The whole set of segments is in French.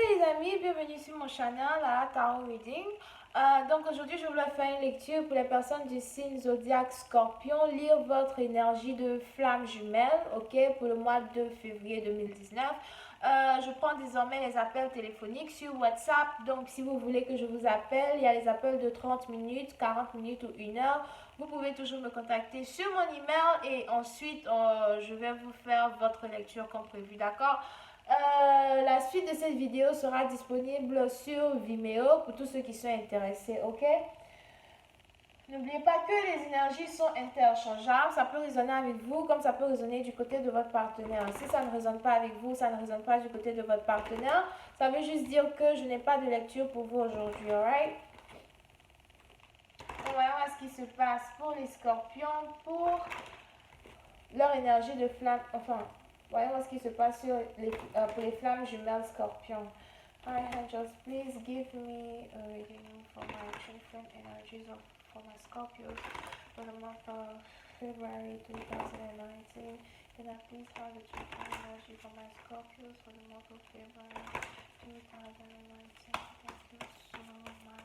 les amis, bienvenue sur mon channel à Tarot Reading. Donc aujourd'hui je voulais faire une lecture pour les personnes du signe zodiaque Scorpion, lire votre énergie de flamme jumelle, ok, pour le mois de février 2019. Je prends désormais les appels téléphoniques sur WhatsApp, donc si vous voulez que je vous appelle, il y a les appels de 30 minutes, 40 minutes ou 1 heure. Vous pouvez toujours me contacter sur mon email et ensuite je vais vous faire votre lecture comme prévu, d'accord? La suite de cette vidéo sera disponible sur Vimeo pour tous ceux qui sont intéressés, ok? N'oubliez pas que les énergies sont interchangeables, ça peut résonner avec vous comme ça peut résonner du côté de votre partenaire. Si ça ne résonne pas avec vous, ça ne résonne pas du côté de votre partenaire, ça veut juste dire que je n'ai pas de lecture pour vous aujourd'hui, alright? On va voir ce qui se passe pour les scorpions, pour leur énergie de flamme, enfin, voyons ce qui se passe pour les flammes jumelles scorpions. Alright, angels, please give me a reading for my different energies for my Scorpios for the month of February 2019. Can I please have the different energy for my Scorpios for the month of February 2019? Thank you so much.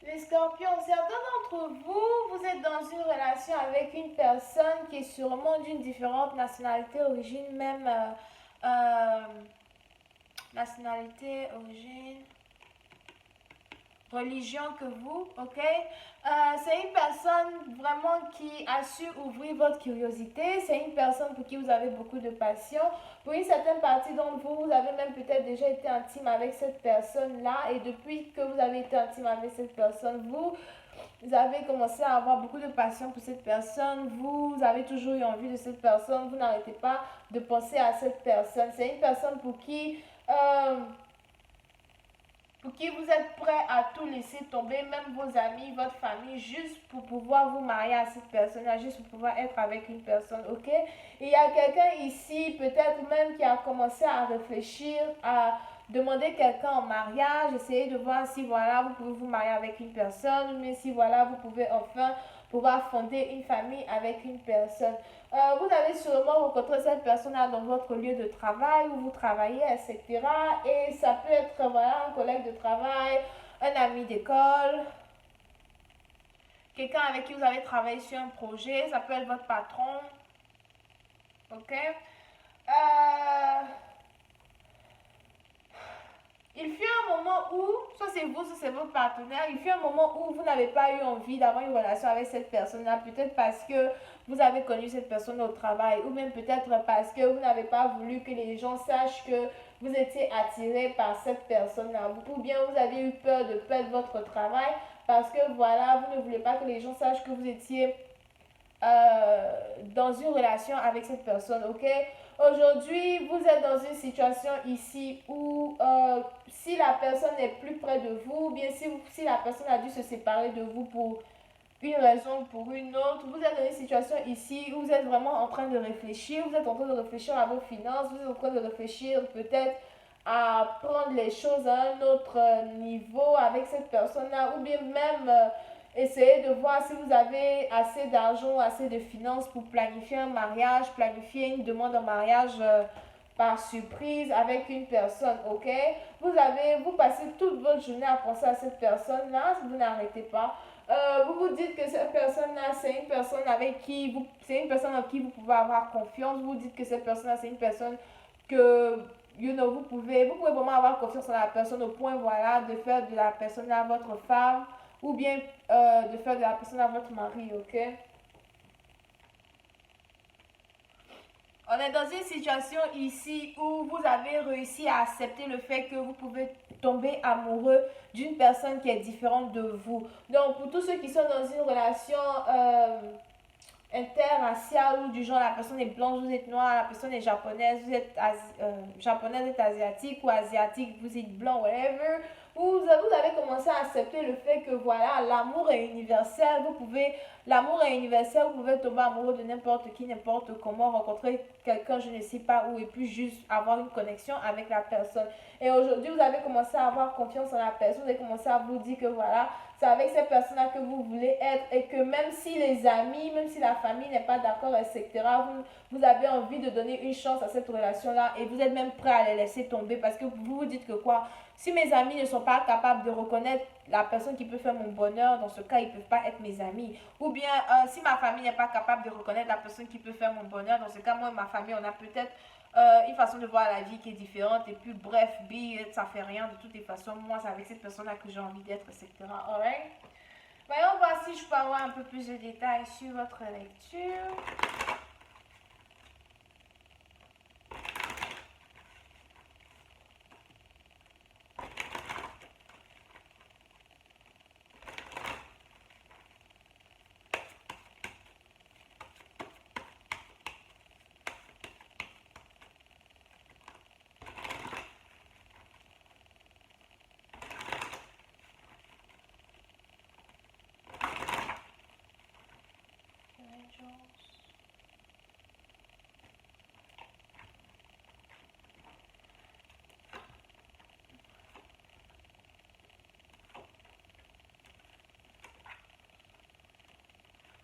Les scorpions, certains d'entre vous, vous êtes dans une relation avec une personne qui est sûrement d'une différente nationalité, origine, même nationalité, origine, religion que vous, ok? C'est une personne vraiment qui a su ouvrir votre curiosité. C'est une personne pour qui vous avez beaucoup de passion. Pour une certaine partie d'entre vous, vous avez même peut-être déjà été intime avec cette personne-là. Et depuis que vous avez été intime avec cette personne, vous avez commencé à avoir beaucoup de passion pour cette personne. Vous avez toujours eu envie de cette personne. Vous n'arrêtez pas de penser à cette personne. C'est une personne pour qui vous êtes prêt à tout laisser tomber, même vos amis, votre famille, juste pour pouvoir vous marier à cette personne-là, juste pour pouvoir être avec une personne, ok? Et il y a quelqu'un ici, peut-être même qui a commencé à réfléchir, à demander quelqu'un en mariage, essayer de voir si voilà, vous pouvez vous marier avec une personne, mais si voilà, vous pouvez enfin pouvoir fonder une famille avec une personne. Vous avez sûrement rencontré cette personne-là dans votre lieu de travail où vous travaillez, etc. Et ça peut être voilà, un collègue de travail, un ami d'école, quelqu'un avec qui vous avez travaillé sur un projet, ça peut être votre patron. Ok? Il fut un moment où, soit c'est vous, soit c'est votre partenaire, il fut un moment où vous n'avez pas eu envie d'avoir une relation avec cette personne-là, peut-être parce que vous avez connu cette personne au travail, ou même peut-être parce que vous n'avez pas voulu que les gens sachent que vous étiez attiré par cette personne-là, ou bien vous avez eu peur de perdre votre travail, parce que voilà, vous ne voulez pas que les gens sachent que vous étiez dans une relation avec cette personne, ok? Aujourd'hui, vous êtes dans une situation ici où si la personne est plus près de vous, ou bien si la personne a dû se séparer de vous pour une raison ou pour une autre, vous êtes dans une situation ici où vous êtes vraiment en train de réfléchir, vous êtes en train de réfléchir à vos finances, vous êtes en train de réfléchir peut-être à prendre les choses à un autre niveau avec cette personne-là, ou bien même essayez de voir si vous avez assez d'argent, assez de finances pour planifier un mariage, planifier une demande en mariage par surprise avec une personne, ok? Vous passez toute votre journée à penser à cette personne-là, vous n'arrêtez pas. Vous vous dites que cette personne-là, c'est une personne c'est une personne en qui vous pouvez avoir confiance. Vous dites que cette personne-là, c'est une personne que vous pouvez vraiment avoir confiance en la personne au point, voilà, de faire de la personne-là votre femme ou bien de faire de la personne à votre mari, ok? On est dans une situation ici où vous avez réussi à accepter le fait que vous pouvez tomber amoureux d'une personne qui est différente de vous. Donc, pour tous ceux qui sont dans une relation interracial ou du genre la personne est blanche, vous êtes noire, la personne est japonaise, vous êtes japonaise, vous êtes asiatique ou asiatique, vous êtes blanc, whatever. Vous avez commencé à accepter le fait que voilà, l'amour est universel, l'amour est universel, vous pouvez tomber amoureux de n'importe qui, n'importe comment, rencontrer quelqu'un, je ne sais pas où, et puis juste avoir une connexion avec la personne. Et aujourd'hui, vous avez commencé à avoir confiance en la personne, vous avez commencé à vous dire que voilà, c'est avec cette personne-là que vous voulez être et que même si les amis, même si la famille n'est pas d'accord, etc., vous avez envie de donner une chance à cette relation-là et vous êtes même prêt à les laisser tomber parce que vous vous dites que quoi, si mes amis ne sont pas capables de reconnaître la personne qui peut faire mon bonheur, dans ce cas, ils ne peuvent pas être mes amis. Ou bien, si ma famille n'est pas capable de reconnaître la personne qui peut faire mon bonheur, dans ce cas, moi et ma famille, on a peut-être une façon de voir la vie qui est différente. Et puis, bref, ça fait rien. De toutes les façons, moi, c'est avec cette personne-là que j'ai envie d'être, etc. Alright? Voyons voir si je peux avoir un peu plus de détails sur votre lecture.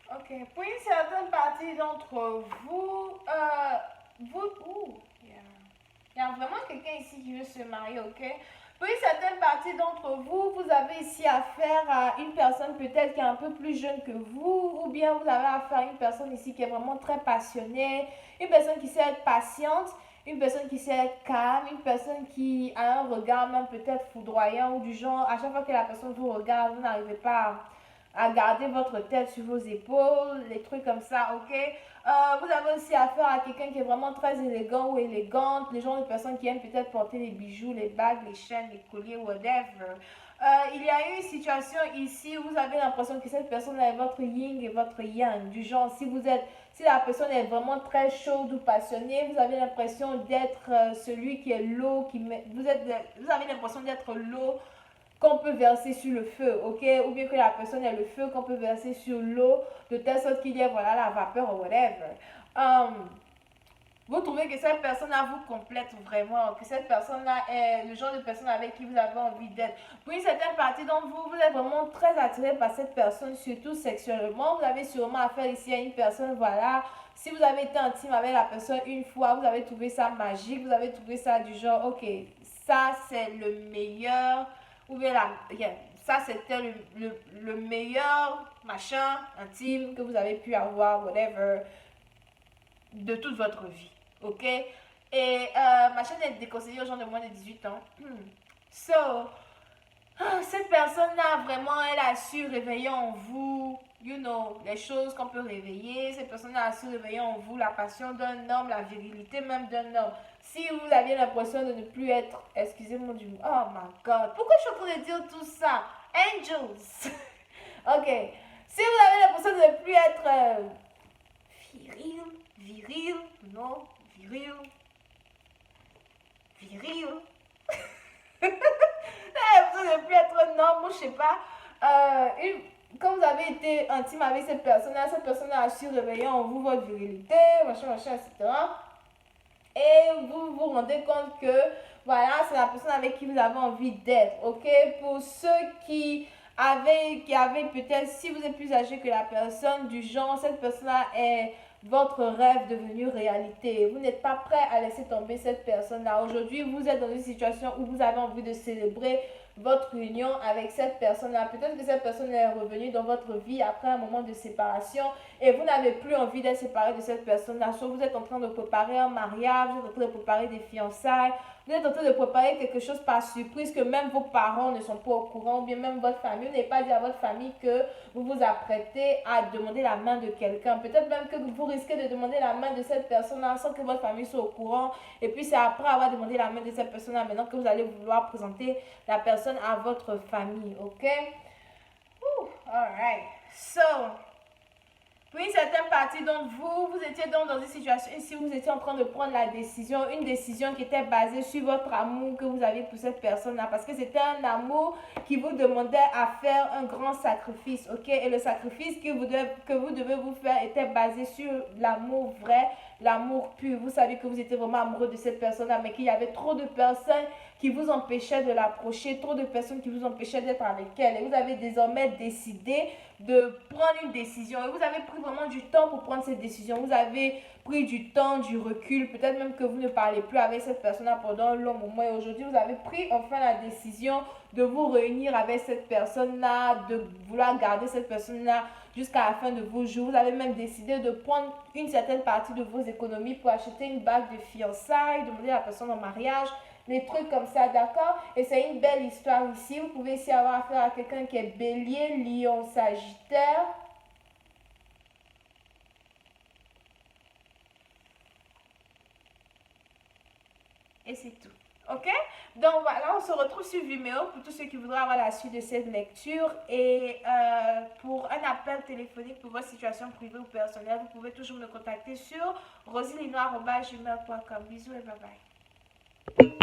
Ok, pour une certaine partie d'entre vous, il y a vraiment quelqu'un ici qui veut se marier, ok? Pour une certaine partie d'entre vous, vous avez ici affaire à une personne peut-être qui est un peu plus jeune que vous, ou bien vous avez affaire à une personne ici qui est vraiment très passionnée, une personne qui sait être patiente, une personne qui sait être calme, une personne qui a un regard même peut-être foudroyant ou du genre, à chaque fois que la personne vous regarde, vous n'arrivez pas à garder votre tête sur vos épaules, les trucs comme ça, ok? Vous avez aussi affaire à quelqu'un qui est vraiment très élégant ou élégante, les genres de personnes qui aiment peut-être porter les bijoux, les bagues, les chaînes, les colliers, whatever. Il y a eu une situation ici où vous avez l'impression que cette personne est votre yin et votre yang, du genre si la personne est vraiment très chaude ou passionnée, vous avez l'impression d'être celui qui est l'eau, vous avez l'impression d'être l'eau qu'on peut verser sur le feu, ok? Ou bien que la personne est le feu qu'on peut verser sur l'eau, de telle sorte qu'il y ait, voilà, la vapeur ou whatever. Vous trouvez que cette personne-là vous complète vraiment, que cette personne-là est le genre de personne avec qui vous avez envie d'être. Pour une certaine partie d'entre vous, vous êtes vraiment très attiré par cette personne, surtout sexuellement. Vous avez sûrement affaire ici à une personne, voilà. Si vous avez été intime avec la personne une fois, vous avez trouvé ça magique, vous avez trouvé ça du genre, ok, ça c'est le meilleur, ou bien ça c'était le meilleur machin intime que vous avez pu avoir, whatever, de toute votre vie. Ok? Et ma chaîne est déconseillée aux gens de moins de 18 ans. So, cette personne-là, vraiment, elle a su réveiller en vous, les choses qu'on peut réveiller. Cette personne-là a su réveiller en vous la passion d'un homme, la virilité même d'un homme. Si vous aviez l'impression de ne plus être, excusez-moi du mot, oh my god, pourquoi je suis en train de dire tout ça? Angels! Ok. Si vous avez l'impression de ne plus être viril, non, viril. Vous ne plus être un homme, moi je sais pas. Quand vous avez été intime avec cette personne-là a su réveiller en vous votre virilité, machin, etc. Et vous vous rendez compte que voilà, c'est la personne avec qui vous avez envie d'être, ok? Pour ceux qui avaient peut-être, si vous êtes plus âgé que la personne, du genre, cette personne-là est votre rêve devenu réalité. Vous n'êtes pas prêt à laisser tomber cette personne-là. Aujourd'hui, vous êtes dans une situation où vous avez envie de célébrer votre union avec cette personne-là. Peut-être que cette personne est revenue dans votre vie après un moment de séparation et vous n'avez plus envie d'être séparé de cette personne-là. Soit vous êtes en train de préparer un mariage, vous êtes en train de préparer des fiançailles, vous êtes en train de préparer quelque chose par surprise que même vos parents ne sont pas au courant, ou bien même votre famille. Vous n'avez pas dit à votre famille que vous vous apprêtez à demander la main de quelqu'un. Peut-être même que vous risquez de demander la main de cette personne-là sans que votre famille soit au courant. Et puis c'est après avoir demandé la main de cette personne-là maintenant que vous allez vouloir présenter la personne à votre famille. Ok? Alright. So, Pour une certaine partie d'entre vous, vous étiez donc dans une situation ici où vous étiez en train de prendre la décision, une décision qui était basée sur votre amour que vous avez pour cette personne-là, parce que c'était un amour qui vous demandait à faire un grand sacrifice, ok? Et le sacrifice que vous devez vous faire était basé sur l'amour vrai, l'amour pur. Vous savez que vous étiez vraiment amoureux de cette personne-là, mais qu'il y avait trop de personnes qui vous empêchaient de l'approcher, trop de personnes qui vous empêchaient d'être avec elle. Et vous avez désormais décidé de prendre une décision. Et vous avez pris vraiment du temps pour prendre cette décision. Vous avez pris du temps, du recul. Peut-être même que vous ne parlez plus avec cette personne-là pendant un long moment. Et aujourd'hui, vous avez pris enfin la décision de vous réunir avec cette personne-là, de vouloir garder cette personne-là jusqu'à la fin de vos jours. Vous avez même décidé de prendre une certaine partie de vos économies pour acheter une bague de fiançailles, demander à la personne en mariage, des trucs comme ça, d'accord? Et c'est une belle histoire ici. Vous pouvez ici avoir affaire à quelqu'un qui est bélier, lion, sagittaire. Et c'est tout. Ok? Donc voilà, on se retrouve sur Vimeo pour tous ceux qui voudraient avoir la suite de cette lecture. Et pour un appel téléphonique pour votre situation privée ou personnelle, vous pouvez toujours me contacter sur rosilinoir@gmail.com. Bisous et bye bye.